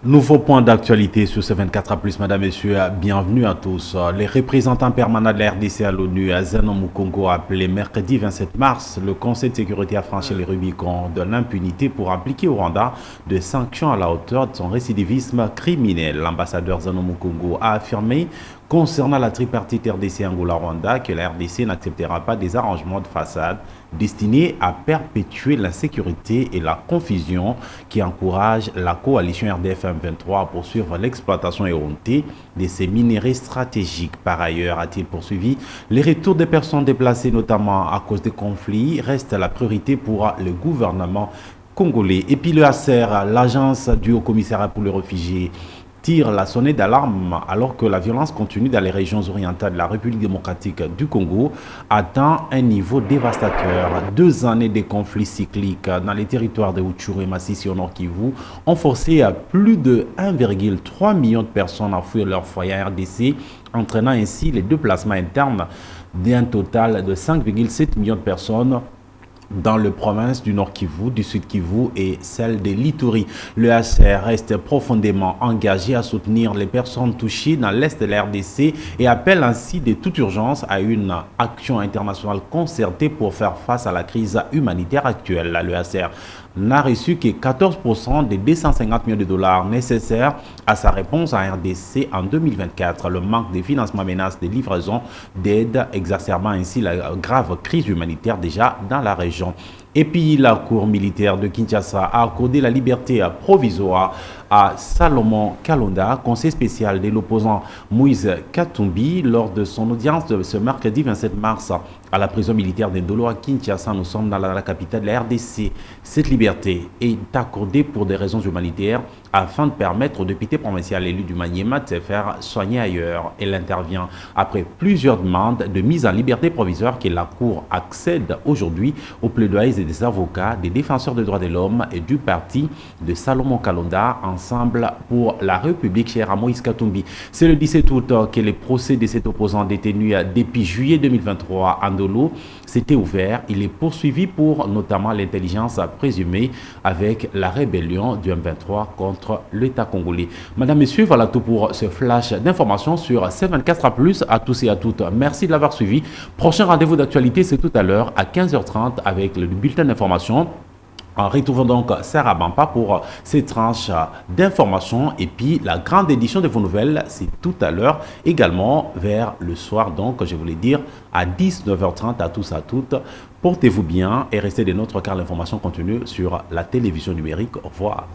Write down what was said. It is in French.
Nouveau point d'actualité sur ce 24 Mesdames, Messieurs, bienvenue à tous. Les représentants permanents de la RDC à l'ONU, Zenon Mukongo, a appelé mercredi 27 mars le Conseil de sécurité à franchir les Rubicons de l'impunité pour appliquer au Rwanda des sanctions à la hauteur de son récidivisme criminel. L'ambassadeur Zenon Mukongo a affirmé concernant la tripartite RDC-Angola-Rwanda que la RDC n'acceptera pas des arrangements de façade destinés à perpétuer l'insécurité et la confusion qui encouragent la coalition RDF-M23 à poursuivre l'exploitation éhontée de ces minéraux stratégiques. Par ailleurs, a-t-il poursuivi, les retours des personnes déplacées, notamment à cause des conflits, restent la priorité pour le gouvernement congolais. Et puis le HCR, l'agence du Haut-Commissariat pour les réfugiés, tire la sonnette d'alarme alors que la violence continue dans les régions orientales de la République démocratique du Congo atteint un niveau dévastateur. 2 années de conflits cycliques dans les territoires de Rutshuru et Masisi au Nord Kivu ont forcé à plus de 1,3 million de personnes à fuir leur foyer en RDC, entraînant ainsi les déplacements internes d'un total de 5,7 millions de personnes dans les provinces du Nord Kivu, du Sud Kivu et celle de l'Ituri. Le HCR reste profondément engagé à soutenir les personnes touchées dans l'Est de la RDC et appelle ainsi de toute urgence à une action internationale concertée pour faire face à la crise humanitaire actuelle. Le HCR n'a reçu que 14% des 250 millions de dollars nécessaires à sa réponse à RDC en 2024. Le manque de financement menace des livraisons d'aide, exacerbant ainsi la grave crise humanitaire déjà dans la région. Et puis la Cour militaire de Kinshasa a accordé la liberté provisoire à Salomon Kalonda, conseiller spécial de l'opposant Moïse Katumbi, lors de son audience de ce mercredi 27 mars à la prison militaire d'Indolo à Kinshasa. Nous sommes dans la capitale de la RDC. Cette liberté est accordée pour des raisons humanitaires afin de permettre au député provincial élu du Maniema de se faire soigner ailleurs. Elle intervient après plusieurs demandes de mise en liberté provisoire que la Cour accède aujourd'hui aux plaidoyers et des avocats, des défenseurs des droits de l'homme et du parti de Salomon Kalonda, Ensemble pour la République, cher à Moïse Katumbi. C'est le 17 août que le procès de cet opposant détenu depuis juillet 2023 à Ndolo s'était ouvert. Il est poursuivi pour notamment l'intelligence présumée avec la rébellion du M23 contre l'État congolais. Madame, Messieurs, voilà tout pour ce flash d'informations sur C24+. À tous et à toutes, merci de l'avoir suivi. Prochain rendez-vous d'actualité, c'est tout à l'heure à 15h30 avec le bulletin d'information. En retrouvant donc Sarah Bampa pour ces tranches d'informations et puis la grande édition de vos nouvelles, c'est tout à l'heure également vers le soir, donc je voulais dire à 19h30 à tous à toutes. Portez-vous bien et restez des nôtres car l'information continue sur la télévision numérique. Au revoir.